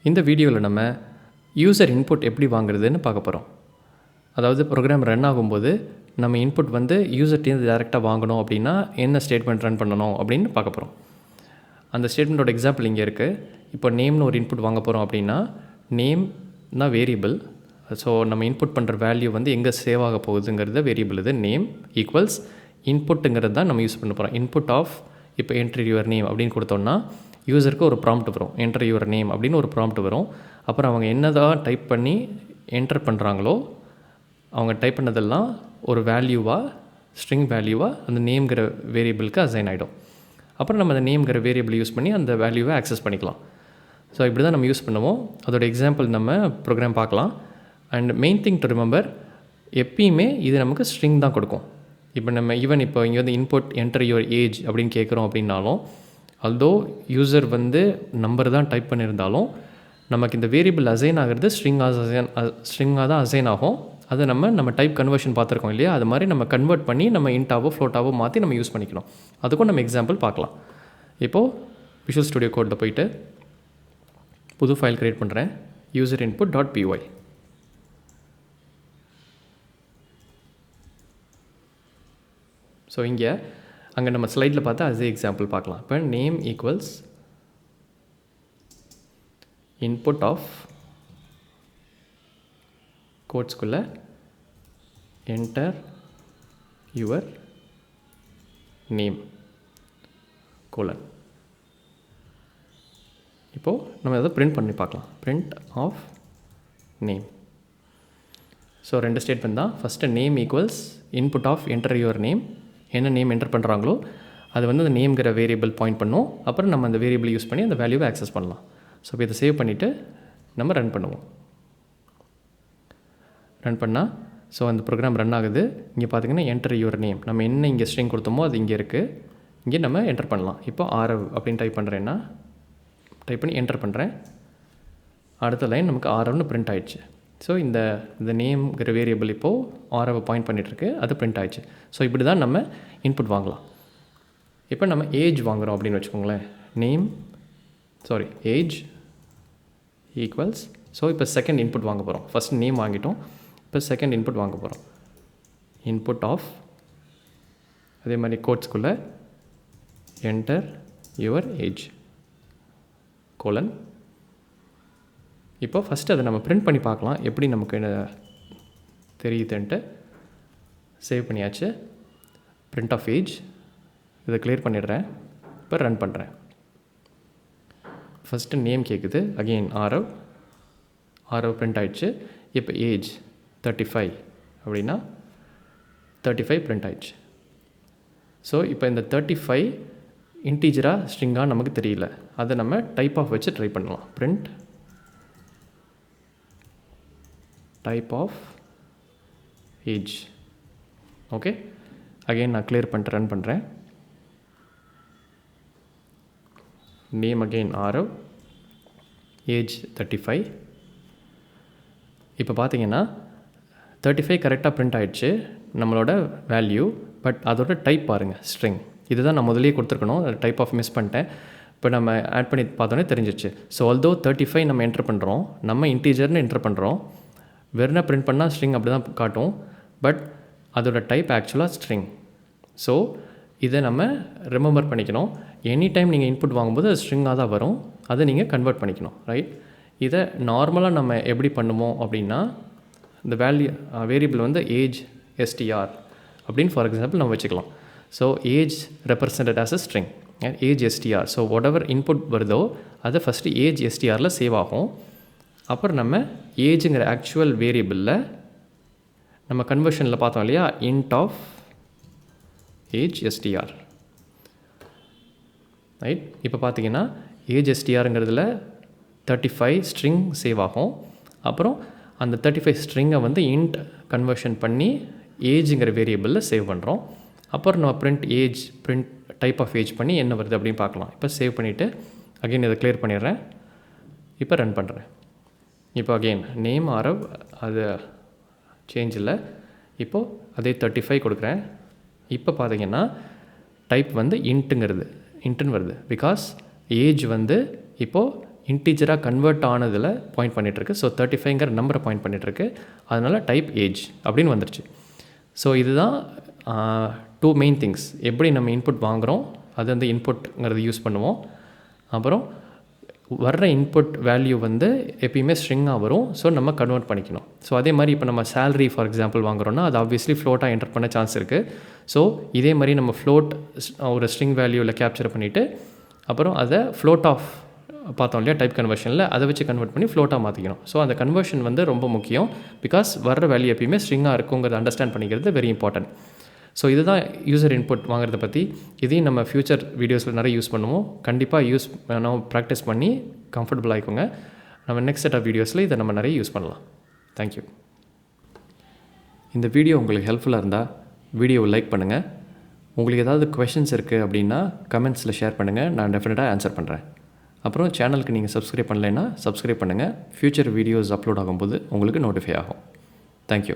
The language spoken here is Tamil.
இந்த வீடியோவில் நம்ம யூசர் இன்புட் எப்படி வாங்குறதுன்னு பார்க்க போகிறோம். அதாவது ப்ரோக்ராம் ரன் ஆகும்போது நம்ம இன்புட் வந்து யூசர்ட்டேருந்து டேரெக்டாக வாங்கணும் அப்படின்னா என்ன ஸ்டேட்மெண்ட் ரன் பண்ணணும் அப்படின்னு பார்க்க போகிறோம். அந்த ஸ்டேட்மெண்ட்டோட எக்ஸாம்பிள் இங்கே இருக்குது. இப்போ நேம்னு ஒரு இன்புட் வாங்க போகிறோம் அப்படின்னா நேம்னா வேரியபிள். ஸோ நம்ம இன்புட் பண்ணுற வேல்யூ வந்து எங்கே சேவ் ஆக போகுதுங்கிறது வேரியபிள். இது நேம் ஈக்குவல்ஸ் இன்புட்டுங்கிறது தான் நம்ம யூஸ் பண்ண போகிறோம். இன்புட் ஆஃப் இப்போ என்ட்ரி யுவர் நேம் அப்படின்னு கொடுத்தோன்னா யூசருக்கு ஒரு ப்ராம்ப்ட் வரும். என்டர் யுவர் நேம் அப்படின்னு ஒரு ப்ராம்ப்ட் வரும். அப்புறம் அவங்க என்ன தான் டைப் பண்ணி என்டர் பண்ணுறாங்களோ அவங்க டைப் பண்ணதெல்லாம் ஒரு வேல்யூவாக ஸ்ட்ரிங் வேல்யூவாக அந்த நேம்ங்கிற வேரியபிளுக்கு அசைன் ஆகிடும். அப்புறம் நம்ம அந்த நேம்ங்கிற வேரியபிள் யூஸ் பண்ணி அந்த வேல்யூவை ஆக்சஸ் பண்ணிக்கலாம். ஸோ இப்படி தான் நம்ம யூஸ் பண்ணுவோம். அதோட எக்ஸாம்பிள் நம்ம ப்ரோக்ராம் பார்க்கலாம். And main thing to remember, எப்பயுமே இது நமக்கு ஸ்ட்ரிங் தான் கொடுக்கும். இப்போ நம்ம ஈவன் இப்போ இங்கே வந்து இன்புட் என்டர் யுவர் ஏஜ் அப்படின்னு கேட்குறோம் அப்படின்னாலும், ஆல்தோ யூசர் வந்து நம்பர் தான் டைப் பண்ணியிருந்தாலும் நமக்கு இந்த வேரியபிள் அசைன் ஆகிறது ஸ்ட்ரிங்காக தான் அசைன் ஆகும். அதை நம்ம டைப் கன்வர்ஷன் பார்த்துருக்கோம் இல்லையா, அது மாதிரி நம்ம கன்வெர்ட் பண்ணி நம்ம இன்ட்டாவோ ஃப்ளோட்டாவோ மாற்றி நம்ம யூஸ் பண்ணிக்கணும். அதுக்கும் நம்ம எக்ஸாம்பிள் பார்க்கலாம். இப்போது விஷுவல் ஸ்டுடியோ கோடில் போயிட்டு புது ஃபைல் க்ரியேட் பண்ணுறேன். User input .py. ஸோ அங்கே நம்ம ஸ்லைடில் பார்த்தா அதே எக்ஸாம்பிள் பார்க்கலாம். இப்போ நேம் ஈக்குவல்ஸ் இன்புட் ஆஃப் கோட்ஸ்குள்ளே என்டர் யுவர் நேம் கோலன். இப்போது நம்ம அதை பிரிண்ட் பண்ணி பார்க்கலாம். Print of name. So 2 statement தான். First name equals input of enter your name. என்ன நேம் என்டர் பண்ணுறாங்களோ அது வந்து அந்த நேம்ங்கிற வேரியபிள் பாயிண்ட் பண்ணும். அப்புறம் நம்ம அந்த வேரியபிள் யூஸ் பண்ணி அந்த வேல்யூவை ஆக்சஸ் பண்ணலாம். ஸோ இப்போ இதை சேவ் பண்ணிவிட்டு நம்ம ரன் பண்ணுவோம். ரன் பண்ணால் ஸோ அந்த ப்ரோக்ராம் ரன் ஆகுது. இங்கே பார்த்திங்கன்னா என்டர் யுவர் நேம், நம்ம என்ன இங்கே ஸ்ட்ரிங் கொடுத்தோமோ அது இங்கே இருக்குது. இங்கே நம்ம என்டர் பண்ணலாம். இப்போ ஆரவ் அப்படின்னு டைப் பண்ணுறேன்னா டைப் பண்ணி என்டர் பண்ணுறேன். அடுத்த லைன் நமக்கு ஆரவ்னு பிரிண்ட் ஆகிடுச்சு. ஸோ இந்த நேம்ங்கிற வேரியபிள் இப்போது ஆரவை பாயிண்ட் பண்ணிகிட்ருக்கு, அது பிரிண்ட் ஆகிடுச்சு. ஸோ இப்படி தான் நம்ம இன்புட் வாங்கலாம். இப்போ நம்ம ஏஜ் வாங்குகிறோம் அப்படின்னு வச்சுக்கோங்களேன். Age equals. ஸோ இப்போ செகண்ட் இன்புட் வாங்க போகிறோம். ஃபஸ்ட் நேம் வாங்கிட்டோம், இப்போ செகண்ட் இன்புட் வாங்க போகிறோம். இன்புட் ஆஃப் அதே மாதிரி கோட்ஸ்குள்ளே என்டர் யுவர் ஏஜ் கோலன். இப்போ ஃபஸ்ட்டு அதை நம்ம பிரிண்ட் பண்ணி பார்க்கலாம் எப்படி நமக்கு தெரியுதுன்ட்டு. சேவ் பண்ணியாச்சு. பிரிண்ட் ஆஃப் ஏஜ் இதை கிளியர் பண்ணிடுறேன். இப்போ ரன் பண்ணுறேன். ஃபஸ்ட்டு நேம் கேட்குது, அகெயின் ஆரவ் பிரிண்ட் ஆகிடுச்சு. இப்போ ஏஜ் 35 அப்படின்னா 35 பிரிண்ட் ஆகிடுச்சு. ஸோ இப்போ இந்த 35 இன்டீஜராக ஸ்ட்ரிங்காக நமக்கு தெரியல, அதை நம்ம டைப் ஆஃப் வச்சு ட்ரை பண்ணலாம். Print type of age. Okay, again நான் கிளியர் பண்ணிட்டு ரன் பண்ணுறேன். Name again Aarav, age 35. இப்போ பார்த்தீங்கன்னா 35 கரெக்டாக பிரிண்ட் ஆகிடுச்சு நம்மளோட வேல்யூ. பட் அதோட டைப் பாருங்கள், ஸ்ட்ரிங். இதுதான் நான் முதலே கொடுத்துருக்கணும், டைப் ஆஃப் மிஸ் பண்ணிட்டேன். இப்போ நம்ம ஆட் பண்ணி பார்த்தோன்னே தெரிஞ்சிச்சு. ஸோ ஆல்தோ 35 நம்ம என்டர் பண்ணுறோம், நம்ம இன்டீஜர்னு என்டர் பண்ணுறோம். வெறும் பிரிண்ட் பண்ணால் ஸ்ட்ரிங் அப்படி தான் காட்டும். பட் அதோட டைப் ஆக்சுவலாக ஸ்ட்ரிங். ஸோ இதை நம்ம ரிமெம்பர் பண்ணிக்கணும். எனி டைம் நீங்கள் இன்புட் வாங்கும்போது அது ஸ்ட்ரிங்காக தான் வரும், அதை நீங்கள் கன்வெர்ட் பண்ணிக்கணும். ரைட். இதை நார்மலாக நம்ம எப்படி பண்ணுவோம் அப்படின்னா, இந்த வேரியபிள் வந்து ஏஜ் எஸ்டிஆர் அப்படின்னு ஃபார் எக்ஸாம்பிள் நம்ம வச்சுக்கலாம். So age represented as a string, age STR. So what ever input வருதோ அதை ஃபஸ்ட்டு ஏஜ் எஸ்டிஆரில் சேவ் ஆகும். அப்புறம் நம்ம ஏஜுங்கிற ஆக்சுவல் வேரியபிளில் நம்ம கன்வர்ஷனில் பார்த்தோம் இல்லையா, int of age STR. Right. இப்போ பார்த்தீங்கன்னா ஏஜ் எஸ்டிஆருங்கிறதுல 35 ஸ்ட்ரிங் சேவ் ஆகும். அப்புறம் அந்த 35 ஸ்ட்ரிங்கை வந்து இன்ட் கன்வர்ஷன் பண்ணி ஏஜுங்கிற வேரியபிளில் சேவ் பண்ணுறோம். அப்புறம் நம்ம பிரிண்ட் டைப் ஆஃப் ஏஜ் பண்ணி என்ன வருது அப்படின்னு பார்க்கலாம். இப்போ சேவ் பண்ணிவிட்டு அகெயின் இதை கிளியர் பண்ணிடுறேன். இப்போ ரன் பண்ணுறேன். இப்போ அகெயின் நேம் ஆரவ், அது சேஞ்ச் இல்லை. இப்போது அதே 35 கொடுக்குறேன். இப்போ பார்த்தீங்கன்னா டைப் வந்து இன்ட்டுன்னு வருது. பிகாஸ் ஏஜ் வந்து இப்போது இன்டீஜராக கன்வெர்ட் ஆனதில் பாயிண்ட் பண்ணிகிட்ருக்கு. ஸோ 35ங்கிற நம்பரை பாயிண்ட் பண்ணிகிட்ருக்கு. அதனால் டைப் ஏஜ் அப்படின்னு வந்துருச்சு. ஸோ இதுதான் 2 மெயின் திங்ஸ். எப்படி நம்ம இன்புட் வாங்குகிறோம், அது வந்து இன்புட்ங்கிறது யூஸ் பண்ணுவோம். அப்புறம் வர்ற இன்புட் வேல்யூ வந்து எப்பயுமே ஸ்ட்ரிங்காக வரும். ஸோ நம்ம கன்வெர்ட் பண்ணிக்கணும். ஸோ அதே மாதிரி இப்போ நம்ம சேலரி ஃபார் எக்ஸாம்பிள் வாங்குகிறோன்னா அது ஆப்வியஸ்லி ஃப்ளோட்டாக என்டர் பண்ண சான்ஸ் இருக்குது. ஸோ இதே மாதிரி நம்ம ஃப்ளோட் ஒரு ஸ்ட்ரிங் வேல்யூவில் கேப்சர் பண்ணிவிட்டு அப்புறம் அதை ஃப்ளோட் ஆஃப் பார்த்தோம் இல்லையா டைப் கன்வர்ஷனில், அதை வச்சு கன்வெர்ட் பண்ணி ஃப்ளோட்டாக மாற்றிக்கணும். ஸோ அந்த கன்வர்ஷன் வந்து ரொம்ப முக்கியம். பிகாஸ் வர்ற வேல்யூ எப்பயுமே ஸ்ட்ரிங்காக இருக்குங்கிறத அண்டர்ஸ்டாண்ட் பண்ணிக்கிறது வெரி இம்பார்ட்டன்ட். ஸோ இதுதான் யூசர் இன்புட் வாங்குறத பற்றி. இதையும் நம்ம ஃப்யூச்சர் வீடியோஸில் நிறைய யூஸ் பண்ணுவோம். கண்டிப்பாக நம்ம ப்ராக்டிஸ் பண்ணி கம்ஃபர்டபுள் ஆகிக்கோங்க. நம்ம நெக்ஸ்ட் செட் ஆஃப் வீடியோஸில் இதை நம்ம நிறைய யூஸ் பண்ணலாம். தேங்க்யூ. இந்த வீடியோ உங்களுக்கு ஹெல்ப்ஃபுல்லாக இருந்தால் வீடியோவை லைக் பண்ணுங்கள். உங்களுக்கு ஏதாவது கொஷின்ஸ் இருக்குது அப்படின்னா கமெண்ட்ஸில் ஷேர் பண்ணுங்கள். நான் டெஃபினட்டாக ஆன்சர் பண்ணுறேன். அப்புறம் சேனலுக்கு நீங்கள் சப்ஸ்கிரைப் பண்ணலைன்னா சப்ஸ்கிரைப் பண்ணுங்கள். ஃப்யூச்சர் வீடியோஸ் அப்லோட் ஆகும்போது உங்களுக்கு நோட்டிஃபை ஆகும். தேங்க்யூ.